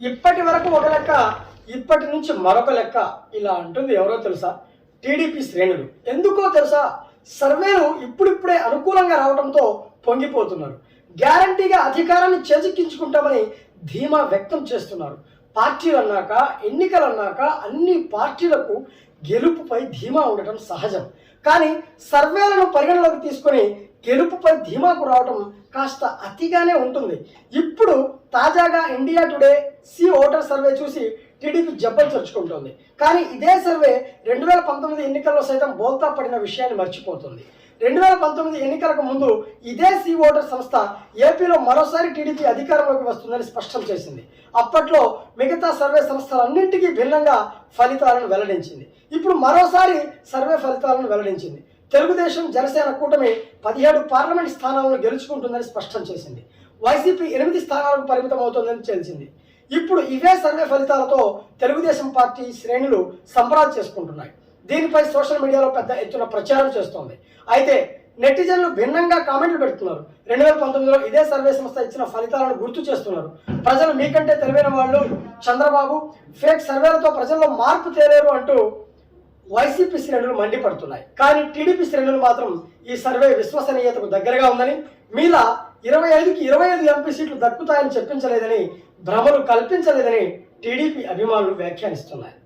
ఇప్పటి వరకు ఒక లెక్క, ఇప్పటి నుంచి మరొక లెక్క ఇలా అంటుంది ఎవరో తెలుసా? టీడీపీ శ్రేణులు. ఎందుకో తెలుసా? సర్వేలు ఇప్పుడిప్పుడే అనుకూలంగా రావడంతో పొంగిపోతున్నారు. గ్యారంటీగా అధికారాన్ని చేజిక్కించుకుంటామని ధీమా వ్యక్తం చేస్తున్నారు. పార్టీలు అన్నాక, ఎన్నికలు అన్నాక అన్ని పార్టీలకు గెలుపుపై ధీమా ఉండటం సహజం. కానీ సర్వేలను పరిగణలోకి తీసుకొని గెలుపుపై ధీమాకు రావడం కాస్త అతిగానే ఉంటుంది. ఇప్పుడు తాజాగా India today C voter survey చూసి టీడీపీ జబ్బలు చర్చుకుంటోంది. కానీ ఇదే సర్వే 2019 ఎన్నికల్లో సైతం బోల్తా పడిన విషయాన్ని మర్చిపోతుంది. 2019 ఎన్నికలకు ముందు ఇదే సి ఓటర్ సంస్థ ఏపీలో మరోసారి టీడీపీ అధికారంలోకి వస్తుందని స్పష్టం చేసింది. అప్పట్లో మిగతా సర్వే సంస్థలన్నింటికీ భిన్నంగా ఫలితాలను వెల్లడించింది. ఇప్పుడు మరోసారి సర్వే ఫలితాలను వెల్లడించింది. తెలుగుదేశం జనసేన కూటమి 17 పార్లమెంట్ స్థానాలను గెలుచుకుంటుందని స్పష్టం చేసింది. వైసీపీ 8 స్థానాలకు పరిమితం అవుతుందని తెలిసింది. ఇప్పుడు ఇవే సర్వే ఫలితాలతో తెలుగుదేశం పార్టీ శ్రేణులు సంబరాలు చేసుకుంటున్నాయి. దీనిపై సోషల్ మీడియాలో పెద్ద ఎత్తున ప్రచారం చేస్తోంది. అయితే నెటిజన్లు భిన్నంగా కామెంట్లు పెడుతున్నారు. 2019లో ఇదే సర్వే సంస్థ ఇచ్చిన ఫలితాలను గుర్తు చేస్తున్నారు. ప్రజలు మీకంటే తెలివైన వాళ్ళు, చంద్రబాబు ఫేక్ సర్వేలతో ప్రజల్లో మార్పు తేలేరు అంటూ వైసీపీ శ్రేణులు మండిపడుతున్నాయి. కానీ టీడీపీ శ్రేణులు మాత్రం ఈ సర్వే విశ్వసనీయతకు దగ్గరగా ఉందని, మీలా 25కి 25 ఎంపీ సీట్లు దక్కుతాయని చెప్పించలేదని, భ్రమలు కల్పించలేదని టీడీపీ అభిమానులు వ్యాఖ్యానిస్తున్నారు.